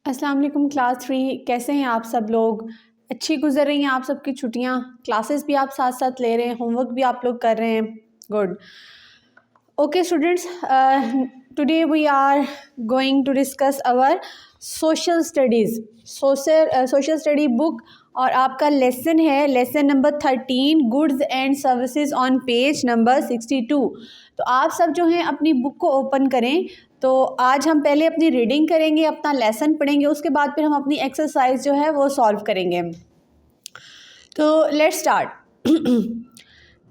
अस्सलाम वालेकुम क्लास 3। कैसे हैं आप सब लोग? अच्छी गुजर रही हैं आप सबकी छुट्टियां? क्लासेस भी आप साथ साथ ले रहे हैं, होमवर्क भी आप लोग कर रहे हैं। Good. Okay students, today we are going to discuss our social studies, social study book. और आपका लेसन है lesson number 13, goods and services, on page number 62। तो आप सब जो हैं अपनी बुक को ओपन करें। तो आज हम पहले अपनी रीडिंग करेंगे, अपना लेसन पढ़ेंगे, उसके बाद फिर हम अपनी एक्सरसाइज जो है वो सॉल्व करेंगे। तो let's start.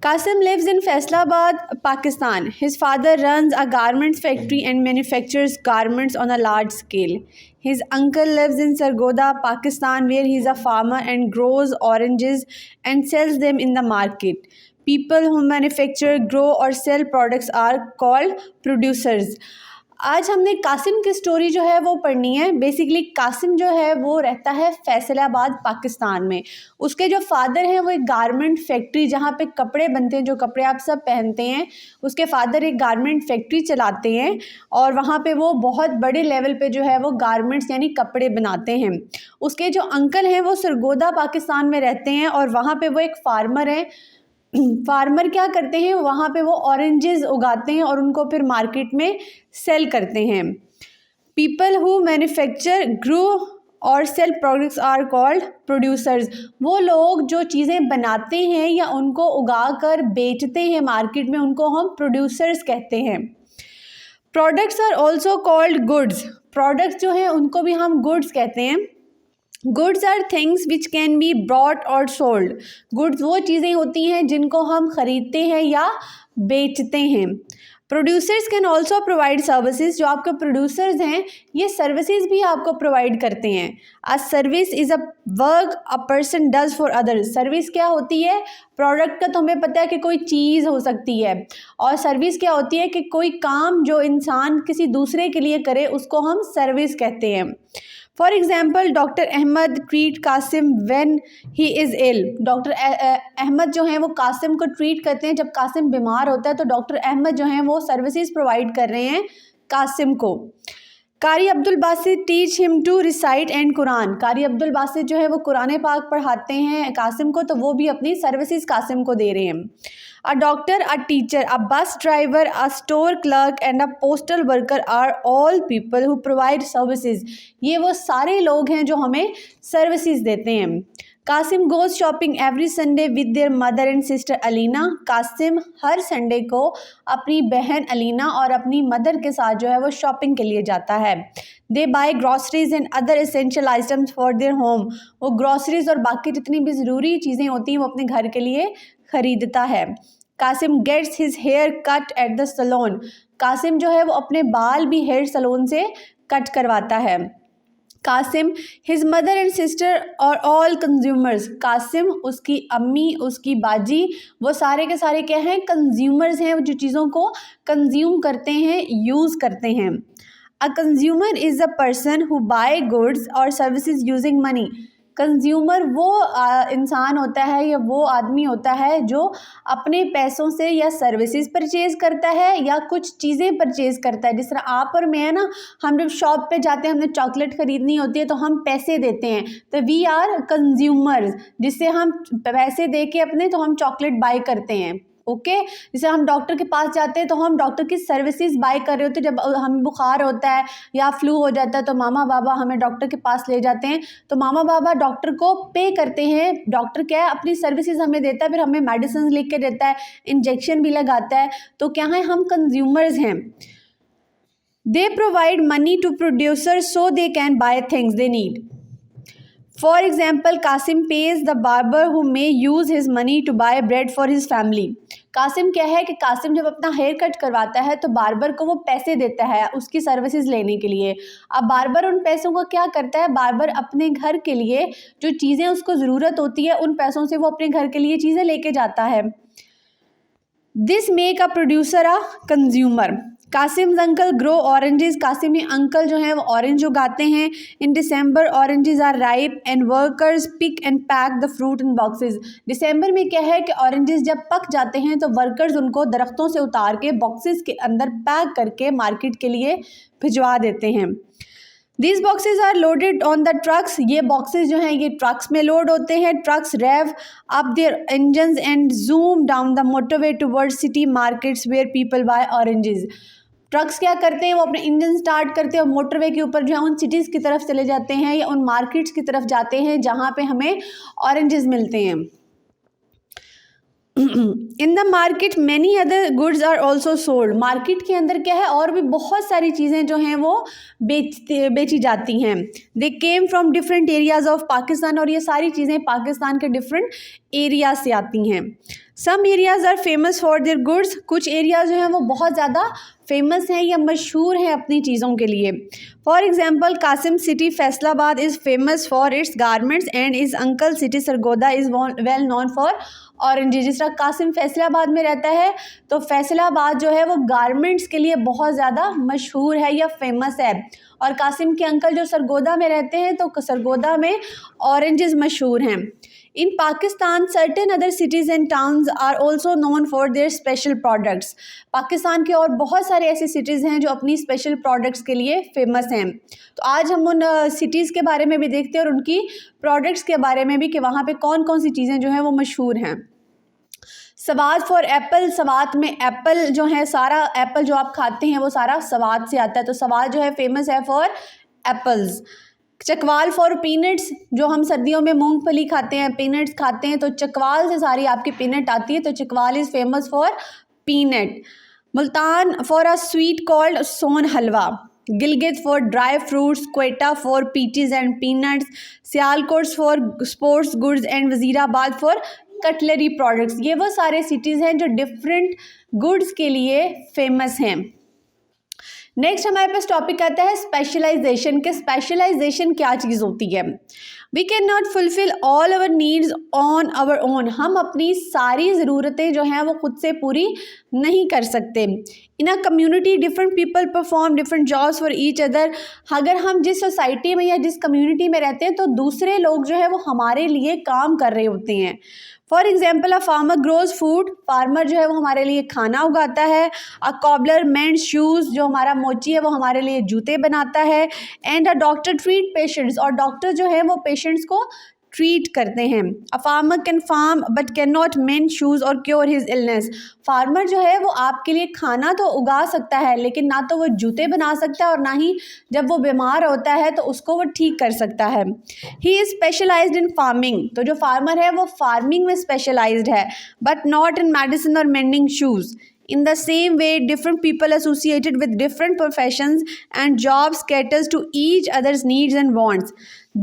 Qasim lives in Faisalabad, Pakistan. His father runs a garments factory and manufactures garments on a large scale. His uncle lives in Sargodha, Pakistan, where he is a farmer and grows oranges and sells them in the market. People who manufacture, grow or sell products are called producers. आज हमने कासिम की story जो है वो पढ़नी है। Basically Qasim जो है वो रहता है फैसलाबाद, पाकिस्तान में। उसके जो फादर हैं वो एक गारमेंट फैक्ट्री, जहाँ पे कपड़े बनते हैं, जो कपड़े आप सब पहनते हैं, उसके फादर एक गारमेंट फैक्ट्री चलाते हैं। और वहाँ पे वो बहुत बड़े लेवल पे जो है वो गारमेंट्स यानी कपड़े बनाते हैं। उसके जो अंकल हैं वो सरगोदा, पाकिस्तान में रहते हैं और वहाँ पे वो एक फार्मर हैं। फार्मर क्या करते हैं, वहाँ पे वो ऑरेंजेस उगाते हैं और उनको फिर मार्केट में सेल करते हैं। पीपल हु मैन्युफैक्चर, ग्रो और sell products are called producers. वो लोग जो चीज़ें बनाते हैं या उनको उगा कर बेचते हैं मार्केट में, उनको हम प्रोड्यूसर्स कहते हैं। Products are also called goods. Products जो हैं उनको भी हम गुड्स कहते हैं। Goods are things which can be brought और सोल्ड। गुड्स वो चीज़ें होती हैं जिनको हम ख़रीदते हैं या बेचते हैं। Producers can also provide services. जो आपके प्रोड्यूसर्स हैं ये सर्विसेज भी आपको प्रोवाइड करते हैं। A service is a work a person does for others. Service क्या होती है? प्रोडक्ट का तो हमें पता है कि कोई चीज़ हो सकती है, और सर्विस क्या होती है कि कोई काम जो इंसान किसी दूसरे के लिए करे, उसको हम सर्विस कहते हैं। For example, doctor Ahmed treat Qasim when he is ill. Doctor Ahmed जो हैं वो कासिम को ट्रीट करते हैं जब कासिम बीमार होता है। तो डॉक्टर अहमद जो हैं वो सर्विसेज प्रोवाइड कर रहे हैं कासिम को। Qari Abdul Basit teach him to recite and Quran. Qari Abdul Basit जो है वो कुरान पाक पढ़ाते हैं कासिम को, तो वो भी अपनी सर्विसेज कासिम को दे रहे हैं। A doctor, a teacher, a bus driver, a store clerk and a postal worker are all people who provide services. ये वो सारे लोग हैं जो हमें सर्विसेज देते हैं। Qasim goes shopping every Sunday with their mother and sister Alina. Qasim हर संडे को अपनी बहन अलीना और अपनी मदर के साथ जो है वो शॉपिंग के लिए जाता है। They buy groceries and other essential items for their home. वो ग्रॉसरीज और बाकी जितनी भी ज़रूरी चीज़ें होती हैं वो अपने घर के लिए ख़रीदता है। Qasim gets his hair cut at the salon. Qasim जो है वो अपने बाल भी हेयर सलोन से कट करवाता है। Qasim, his mother and sister और ऑल कंज्यूमर्स। कासिम, उसकी अम्मी, उसकी बाजी, वो सारे के सारे क्या हैं? कंज्यूमर्स हैं, जो चीज़ों को कंज्यूम करते हैं, यूज़ करते हैं। A consumer is a person who buy goods और सर्विसेज यूजिंग मनी। कंज्यूमर वो इंसान होता है या वो आदमी होता है जो अपने पैसों से या सर्विसेज परचेज करता है या कुछ चीज़ें परचेज करता है। जिस तरह आप और मैं ना, हम जब शॉप पे जाते हैं, हमने चॉकलेट ख़रीदनी होती है तो हम पैसे देते हैं, तो वी आर कंज्यूमर्स, जिससे हम पैसे दे के अपने तो हम चॉकलेट बाय करते हैं। ओके जैसे हम डॉक्टर के पास जाते हैं तो हम डॉक्टर की सर्विसेज बाय कर रहे होते हैं। जब हमें बुखार होता है या फ्लू हो जाता है तो मामा बाबा हमें डॉक्टर के पास ले जाते हैं, तो मामा बाबा डॉक्टर को पे करते हैं। डॉक्टर क्या है, अपनी सर्विसेज हमें देता है, फिर हमें मेडिसिन लिख के देता है, इंजेक्शन भी लगाता है। तो क्या है, हम कंज्यूमर्स हैं। They provide money to producers so they can buy things they need. For example, Qasim pays the barber who may use his money to buy bread for his family. Qasim क्या है कि कासिम जब अपना हेयर कट करवाता है तो barber को वो पैसे देता है उसकी सर्विसेज लेने के लिए। अब बार्बर उन पैसों को क्या करता है, बार्बर अपने घर के लिए जो चीज़ें उसको ज़रूरत होती है उन पैसों से वो अपने घर के लिए चीज़ें लेके जाता है। This make a producer a consumer. Qasim's uncle grow oranges. कासिमी अंकल जो हैं वो ऑरेंज उगाते हैं। In December oranges are ripe and workers pick and pack the fruit in boxes. दिसंबर में क्या है कि ऑरेंजेस जब पक जाते हैं तो वर्कर्स उनको दरख्तों से उतार के बॉक्सेस के अंदर पैक करके मार्केट के लिए भिजवा देते हैं। These boxes are loaded on the trucks. ये boxes जो हैं ये trucks में load होते हैं. Trucks rev up their engines and zoom down the motorway towards city markets where people buy oranges. Trucks क्या करते हैं, वो अपने इंजन स्टार्ट करते हैं और मोटरवे के ऊपर जो है उन सिटीज़ की तरफ चले जाते हैं या उन मार्केट्स की तरफ जाते हैं जहाँ पे हमें ऑरेंजेस मिलते हैं. In the market many other goods are also sold. Market के अंदर क्या है, और भी बहुत सारी चीज़ें जो हैं वो बेची जाती हैं. They came from different areas of Pakistan. और ये सारी चीज़ें पाकिस्तान के डिफरेंट एरिया से आती हैं. Some areas are famous for their goods. कुछ एरियाज जो हैं वो बहुत ज़्यादा फेमस हैं या मशहूर हैं अपनी चीज़ों के लिए. For example Qasim city Faisalabad is famous for its garments and is uncle city Sargodha is well known for oranges. जिस तरह कासिम फैसलाबाद में रहता है तो फैसलाबाद जो है वो गारमेंट्स के लिए बहुत ज़्यादा मशहूर है या फेमस है. और कासिम के अंकल जो सरगोदा में रहते हैं तो सरगोदा में ऑरेंजेस मशहूर हैं. In Pakistan certain other cities and towns are also known for their special products. Pakistan के और बहुत सारे ऐसे सिटीज़ हैं जो अपनी स्पेशल प्रोडक्ट्स के लिए फेमस हैं. तो आज हम उन सिटीज़ के बारे में भी देखते हैं और उनकी प्रोडक्ट्स के बारे में भी कि वहाँ पे कौन कौन सी चीज़ें जो हैं वो मशहूर हैं. Swat for Apple. सवात में एप्पल जो है, सारा एप्पल जो आप खाते हैं वो सारा सवात से आता है. तो सवात जो है फेमस है for apples. Chakwal for peanuts. जो हम सर्दियों में मूंगफली खाते हैं, पीनट्स खाते हैं, तो चकवाल से सारी आपकी पीनट आती है. तो Chakwal is famous for peanut. Multan for a sweet called sohan halwa. Gilgit for dry fruits. Quetta for peaches and peanuts. Sialkot for sports goods and Wazirabad for cutlery products. ये वो सारे सिटीज़ हैं जो डिफरेंट गुड्स के लिए फेमस हैं. नेक्स्ट हमारे पास टॉपिक आता है स्पेशलाइजेशन के. स्पेशलाइजेशन क्या चीज़ होती है. We can not fulfill all our needs on our own. हम अपनी सारी ज़रूरतें जो हैं वो खुद से पूरी नहीं कर सकते. In a community different people perform different jobs for each other. अगर हम जिस सोसाइटी में या जिस कम्युनिटी में रहते हैं तो दूसरे लोग जो है वो हमारे लिए काम कर रहे होते हैं. For example a farmer grows food. Farmer जो है वो हमारे लिए खाना उगाता है. अ कॉबलर मेंड्स शूज़. जो हमारा मोची है वो हमारे लिए जूते बनाता है. And a doctor treat patients. और डॉक्टर जो है वो पेशेंट्स को ट्रीट करते हैं. A farmer can farm but can not mend shoes और क्योर हिज इलनेस. फार्मर जो है वो आपके लिए खाना तो उगा सकता है लेकिन ना तो वो जूते बना सकता है और ना ही जब वो बीमार होता है तो उसको वो ठीक कर सकता है. He is specialized in farming. तो जो फार्मर है वो फार्मिंग में स्पेशलाइज्ड है बट नॉट इन मेडिसिन और mending shoes. In the same way, different people associated with different professions and jobs caters to each other's needs and wants.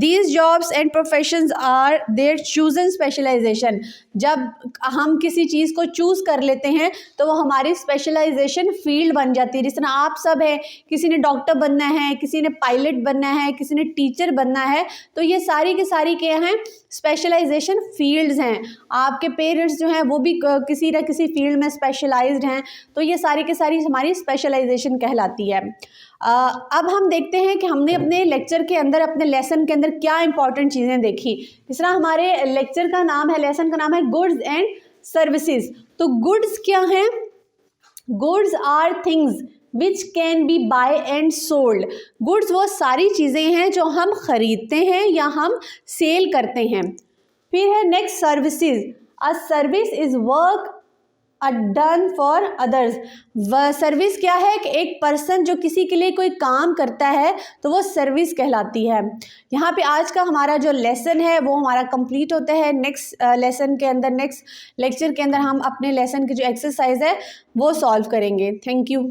These jobs and professions are their chosen specialization. जब हम किसी चीज़ को choose कर लेते हैं तो वो हमारी स्पेशलाइजेशन फील्ड बन जाती है. जिस तरह आप सब हैं, किसी ने डॉक्टर बनना है, किसी ने पायलट बनना है, किसी ने टीचर बनना है. तो ये सारी की सारी क्या हैं, स्पेशलाइजेशन फील्ड्स हैं. आपके पेरेंट्स जो हैं वो भी किसी न किसी फील्ड में स्पेशलाइज्ड हैं. तो ये सारी की सारी हमारी स्पेशलाइजेशन कहलाती है. अब हम देखते हैं कि हमने अपने लेक्चर के अंदर, अपने लेसन के अंदर क्या इंपॉर्टेंट चीज़ें देखी. इस तरह हमारे लेक्चर का नाम है, लेसन का नाम है गुड्स एंड सर्विसेज. तो गुड्स क्या हैं? Goods are things which can be buy and sold. Goods वो सारी चीज़ें हैं जो हम खरीदते हैं या हम सेल करते हैं. फिर है next services. A service is work done for others. Service क्या है कि एक पर्सन जो किसी के लिए कोई काम करता है तो वो सर्विस कहलाती है. यहाँ पे आज का हमारा जो लेसन है वो हमारा कंप्लीट होता है. नेक्स्ट लेसन के अंदर, नेक्स्ट लेक्चर के अंदर हम अपने लेसन की जो एक्सरसाइज है वो सॉल्व करेंगे. Thank you.